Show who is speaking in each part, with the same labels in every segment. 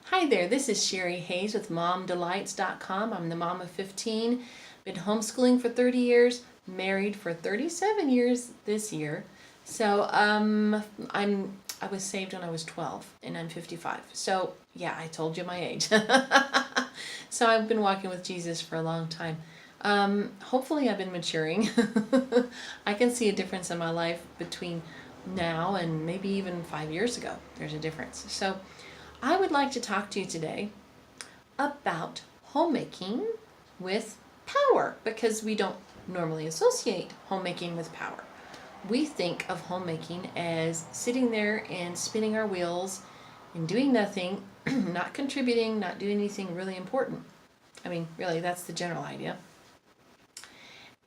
Speaker 1: Hi there, this is Sherry Hayes with MomDelights.com. I'm the mom of 15, been homeschooling for 30 years, married for 37 years this year. So I was saved when I was 12 and I'm 55. So yeah, I told you my age. So I've been walking with Jesus for a long time. Hopefully I've been maturing. I can see a difference in my life between now and maybe even 5 years ago. There's a difference. So I would like to talk to you today about homemaking with power, because we don't normally associate homemaking with power. We think of homemaking as sitting there and spinning our wheels and doing nothing, not contributing, not doing anything really important. I mean, really, that's the general idea.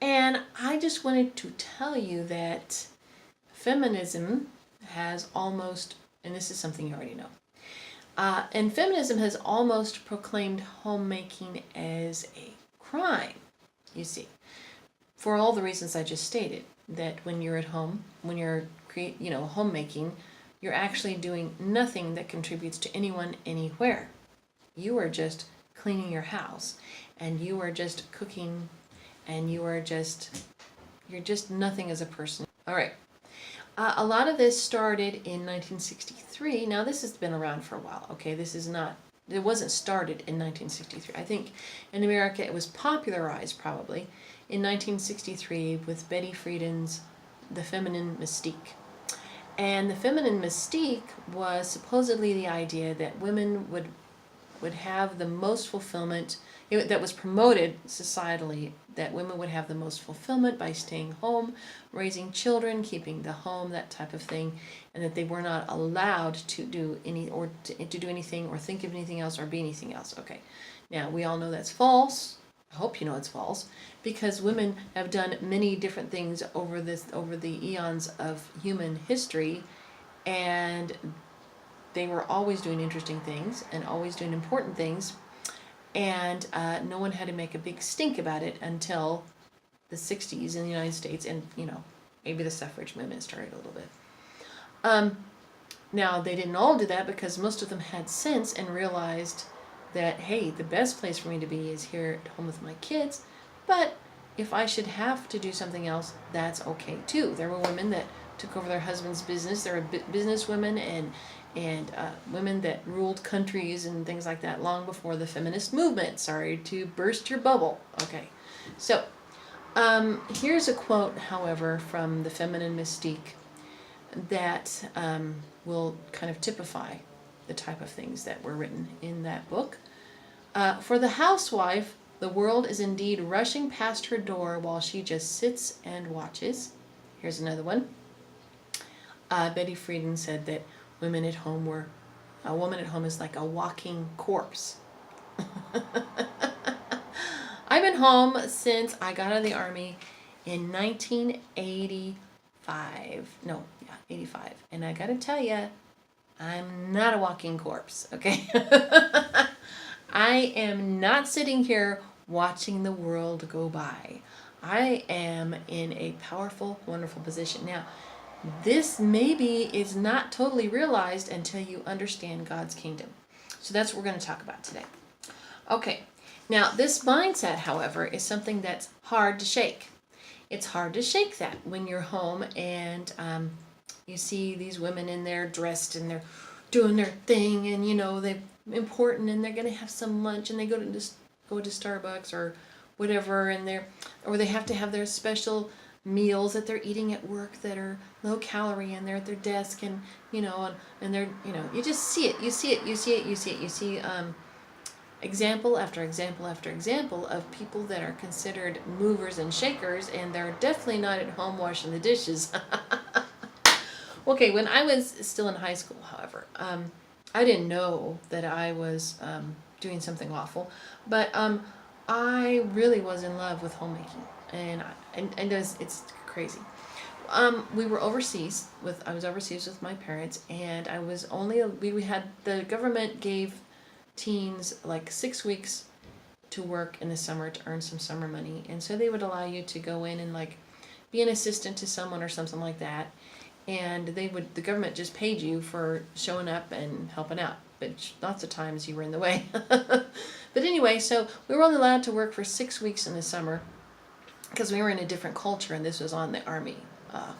Speaker 1: And I just wanted to tell you that feminism has almost, and this is something you already know, and feminism has almost proclaimed homemaking as a crime, you see, for all the reasons I just stated, that when you're at home, when you're homemaking, you're actually doing nothing that contributes to anyone anywhere. You are just cleaning your house, and you are just cooking, and you're just nothing as a person. All right. A lot of this started in 1963. Now, this has been around for a while, okay? It wasn't started in 1963. I think in America it was popularized probably in 1963 with Betty Friedan's The Feminine Mystique. And the feminine mystique was supposedly the idea that women would have the most fulfillment, that was promoted societally, that women would have the most fulfillment by staying home, raising children, keeping the home, that type of thing, and that they were not allowed to do do anything or think of anything else or be anything else. Okay, now we all know that's false. I hope you know it's false, because women have done many different things over the eons of human history, and they were always doing interesting things and always doing important things, and no one had to make a big stink about it until the 60s in the United States, and maybe the suffrage movement started a little bit. Now, they didn't all do that, because most of them had sense and realized that, hey, the best place for me to be is here at home with my kids, but if I should have to do something else, that's okay too. There were women that took over their husband's business. There were business women and women that ruled countries and things like that long before the feminist movement. Sorry to burst your bubble. Okay, so here's a quote, however, from The Feminine Mystique that will kind of typify the type of things that were written in that book. For the housewife, the world is indeed rushing past her door while she just sits and watches. Here's another one. Betty Friedan said that a woman at home is like a walking corpse. I've been home since I got out of the Army in 1985. 85. And I gotta tell you, I'm not a walking corpse, okay? I am not sitting here watching the world go by. I am in a powerful, wonderful position. Now, this maybe is not totally realized until you understand God's kingdom. So that's what we're going to talk about today. Okay, now this mindset, however, is something that's hard to shake. It's hard to shake that when you're home and you see these women in there dressed and they're doing their thing, and they're important, and they're going to have some lunch, and they go to Starbucks or whatever, and they have to have their special meals that they're eating at work that are low calorie, and they're at their desk, and and they're you just see it. You see example after example after example of people that are considered movers and shakers, and they're definitely not at home washing the dishes. Okay, when I was still in high school, however, I didn't know that I was doing something awful, but I really was in love with homemaking, and it's crazy. We were overseas I was overseas with my parents, and I was the government gave teens like 6 weeks to work in the summer to earn some summer money, and so they would allow you to go in and like be an assistant to someone or something like that. And the government just paid you for showing up and helping out. but lots of times you were in the way. But anyway, so we were only allowed to work for 6 weeks in the summer because we were in a different culture, and this was on the army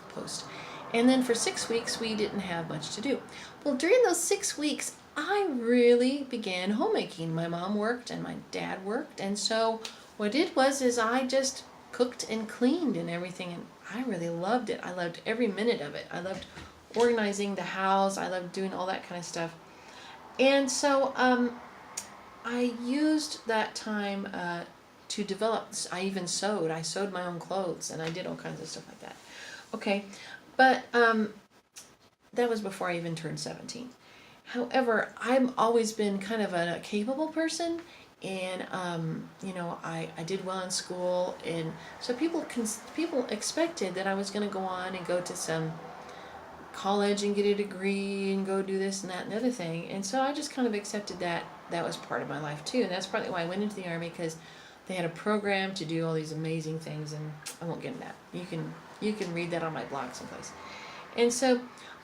Speaker 1: post. And then for 6 weeks, we didn't have much to do. Well, during those 6 weeks, I really began homemaking. My mom worked and my dad worked, and so what I did is I just cooked and cleaned and everything, and I really loved it. I loved every minute of it. I loved organizing the house. I loved doing all that kind of stuff. And so I used that time to develop. I even sewed. I sewed my own clothes, and I did all kinds of stuff like that. Okay, but that was before I even turned 17. However, I've always been kind of a capable person, and I did well in school, and so people expected that I was going to go on and go to some college and get a degree and go do this and that and the other thing. And so I just kind of accepted that was part of my life too, and that's partly why I went into the Army, because they had a program to do all these amazing things, and I won't get into that. You can read that on my blog someplace. And so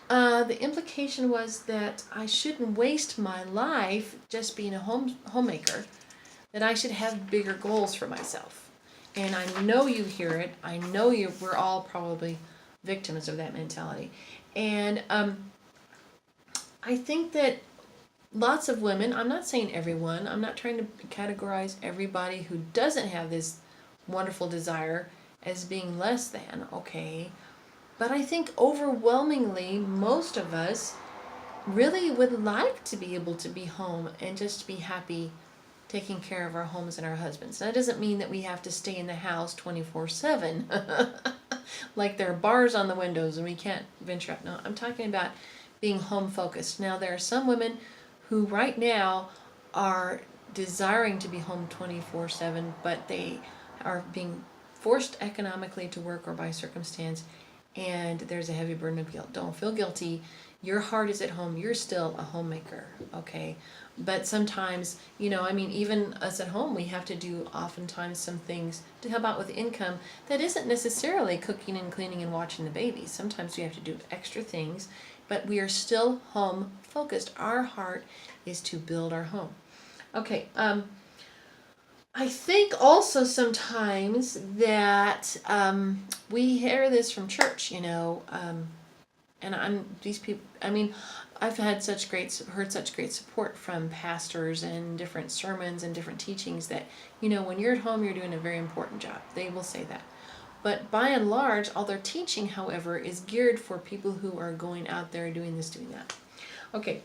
Speaker 1: the implication was that I shouldn't waste my life just being a homemaker, that I should have bigger goals for myself. And I know you hear it. I know we're all probably victims of that mentality. And I think that lots of women, I'm not saying everyone, I'm not trying to categorize everybody who doesn't have this wonderful desire as being less than, okay? But I think overwhelmingly, most of us really would like to be able to be home and just be happy taking care of our homes and our husbands. That doesn't mean that we have to stay in the house 24/7, like there are bars on the windows and we can't venture out. No, I'm talking about being home focused. Now, there are some women who right now are desiring to be home 24/7, but they are being forced economically to work or by circumstance, and there's a heavy burden of guilt. Don't feel guilty. Your heart is at home. You're still a homemaker, okay? But sometimes, even us at home, we have to do oftentimes some things to help out with income that isn't necessarily cooking and cleaning and watching the baby. Sometimes we have to do extra things, but we are still home focused. Our heart is to build our home. Okay, I think also sometimes that we hear this from church, and I've heard such great support from pastors and different sermons and different teachings that, when you're at home, you're doing a very important job. They will say that. But by and large, all their teaching, however, is geared for people who are going out there doing this, doing that. Okay.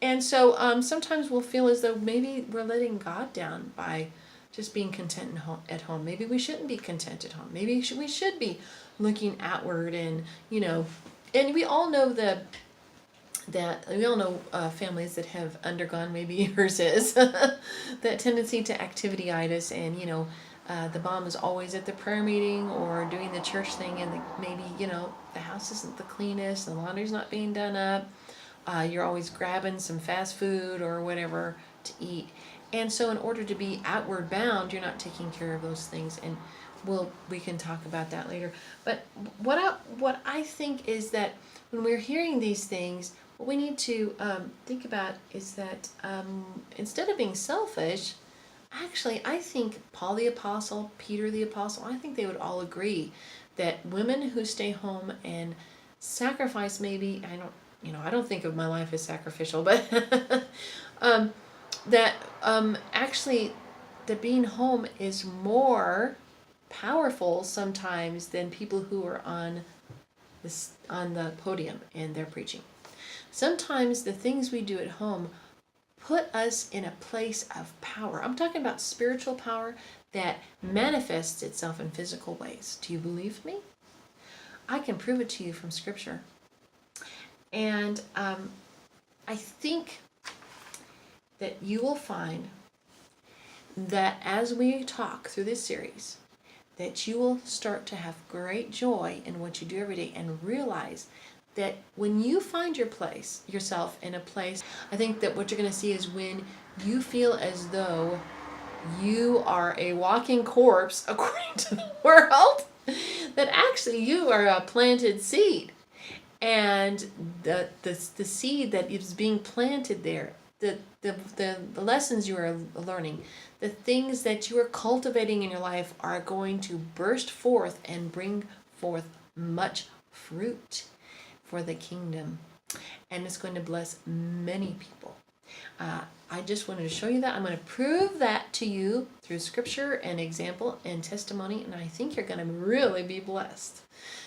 Speaker 1: And so sometimes we'll feel as though maybe we're letting God down by just being content at home. Maybe we shouldn't be content at home. Maybe we should be looking outward, and and we all know families that have undergone, maybe yours is, that tendency to activity-itis, and the mom is always at the prayer meeting or doing the church thing, and maybe the house isn't the cleanest, the laundry's not being done up, you're always grabbing some fast food or whatever to eat. And so in order to be outward bound, you're not taking care of those things, and we can talk about that later. But what I think is that when we're hearing these things, what we need to think about is that instead of being selfish, actually, I think Paul the Apostle, Peter the Apostle, I think they would all agree that women who stay home and sacrifice, maybe, I don't think of my life as sacrificial, but that actually that being home is more powerful sometimes than people who are on the podium and they're preaching. Sometimes the things we do at home put us in a place of power. I'm talking about spiritual power that manifests itself in physical ways. Do you believe me? I can prove it to you from Scripture. And I think that you will find that as we talk through this series, that you will start to have great joy in what you do every day and realize that when you find yourself in a place, I think that what you're going to see is when you feel as though you are a walking corpse according to the world, that actually you are a planted seed. And the seed that is being planted there, the lessons you are learning, the things that you are cultivating in your life are going to burst forth and bring forth much fruit for the kingdom. And it's going to bless many people. I just wanted to show you that. I'm going to prove that to you through scripture and example and testimony, and I think you're going to really be blessed.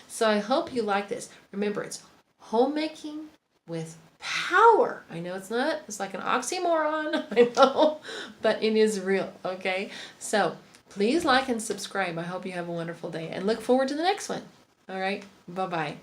Speaker 1: So I hope you like this. Remember, it's homemaking with power. I know it's like an oxymoron, I know, but it is real, okay? So please like and subscribe. I hope you have a wonderful day and look forward to the next one. All right, bye-bye.